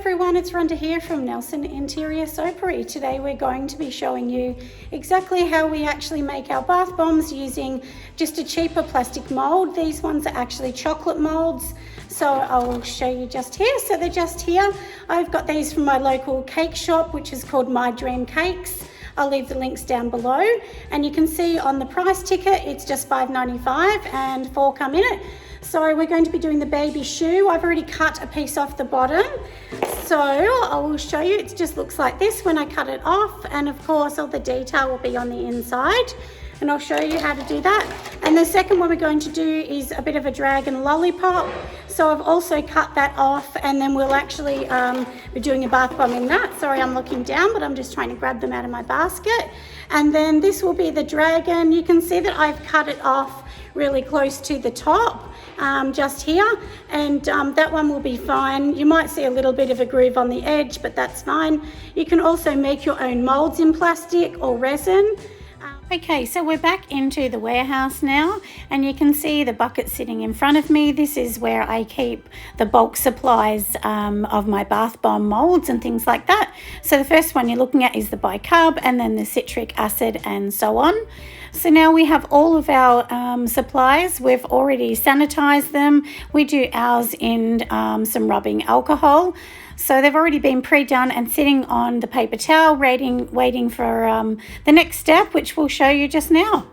everyone, it's Rhonda here from Nelson Interior Soapery. Today we're going to be showing you exactly how we actually make our bath bombs using just a cheaper plastic mould. These ones are actually chocolate moulds, so I'll show you just here. So they're just here. I've got these from my local cake shop, which is called My Dream Cakes. I'll leave the links down below, and you can see on the price ticket it's just $5.95 and 4 come in it. So we're going to be doing the baby shoe. I've already cut a piece off the bottom, so I will show you. It just looks like this when I cut it off, and of course all the detail will be on the inside, and I'll show you how to do that. And the second one we're going to do is a bit of a dragon lollipop. So I've also cut that off, and then we'll actually be doing a bath bomb in that. Sorry, I'm looking down, but I'm just trying to grab them out of my basket. And then this will be the dragon. You can see that I've cut it off really close to the top, just here, and that one will be fine. You might see a little bit of a groove on the edge, but that's fine. You can also make your own molds in plastic or resin. Okay, so we're back into the warehouse now, and you can see the bucket sitting in front of me. This is where I keep the bulk supplies of my bath bomb molds and things like that. So the first one you're looking at is the bicarb, and then the citric acid, and so on. So now we have all of our supplies. We've already sanitized them. We do ours in some rubbing alcohol. So they've already been pre-done and sitting on the paper towel, waiting for the next step, which we'll show you just now.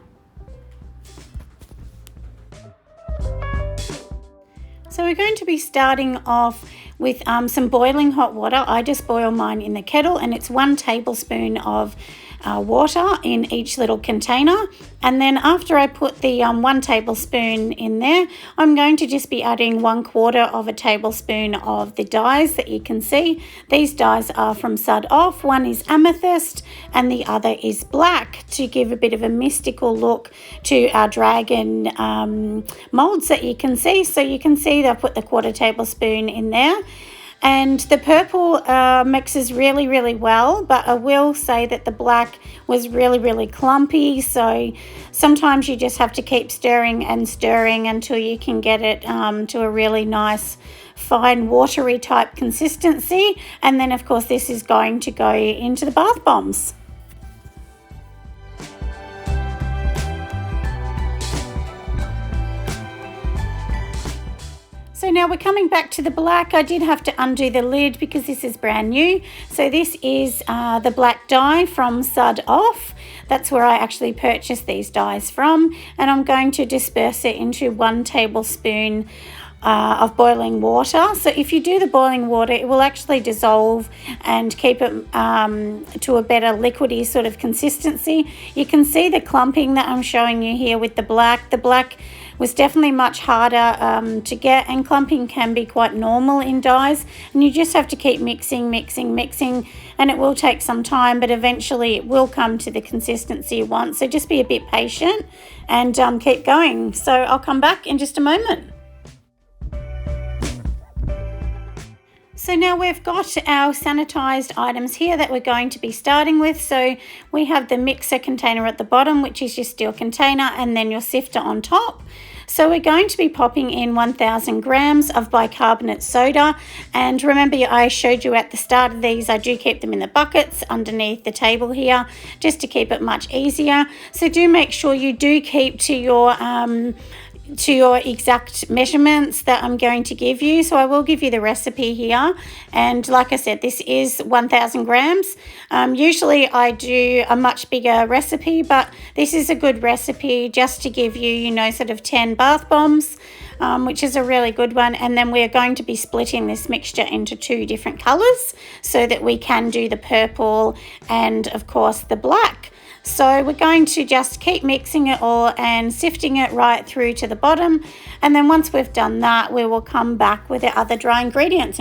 So we're going to be starting off with some boiling hot water. I just boil mine in the kettle, and it's 1 tablespoon of water in each little container. And then after I put the 1 tablespoon in there, I'm going to just be adding 1/4 of a tablespoon of the dyes that you can see. These dyes are from Sud Off. One is amethyst and the other is black, to give a bit of a mystical look to our dragon molds that you can see. So you can see that I've put the 1/4 tablespoon in there. And the purple mixes really, really well, but I will say that the black was really, really clumpy. So sometimes you just have to keep stirring and stirring until you can get it to a really nice, fine, watery type consistency. And then, of course, this is going to go into the bath bombs. So now we're coming back to the black. I did have to undo the lid because this is brand new. So this is the black dye from Sud Off. That's where I actually purchased these dyes from. And I'm going to disperse it into 1 tablespoon of boiling water. So if you do the boiling water, it will actually dissolve and keep it to a better liquidy sort of consistency. You can see the clumping that I'm showing you here with the black. The black was definitely much harder to get, and clumping can be quite normal in dyes, and you just have to keep mixing, and it will take some time, but eventually it will come to the consistency you want. So just be a bit patient and keep going. So I'll come back in just a moment. So now we've got our sanitized items here that we're going to be starting with. So we have the mixer container at the bottom, which is your steel container, and then your sifter on top. So we're going to be popping in 1,000 grams of bicarbonate soda. And remember, I showed you at the start of these, I do keep them in the buckets underneath the table here, just to keep it much easier. So do make sure you do keep to your exact measurements that I'm going to give you. So I will give you the recipe here, and like I said, this is 1,000 grams. Usually I do a much bigger recipe, but this is a good recipe just to give you, sort of 10 bath bombs, which is a really good one. And then we're going to be splitting this mixture into 2 different colors so that we can do the purple and of course the black. So we're going to just keep mixing it all and sifting it right through to the bottom. And then once we've done that, we will come back with the other dry ingredients.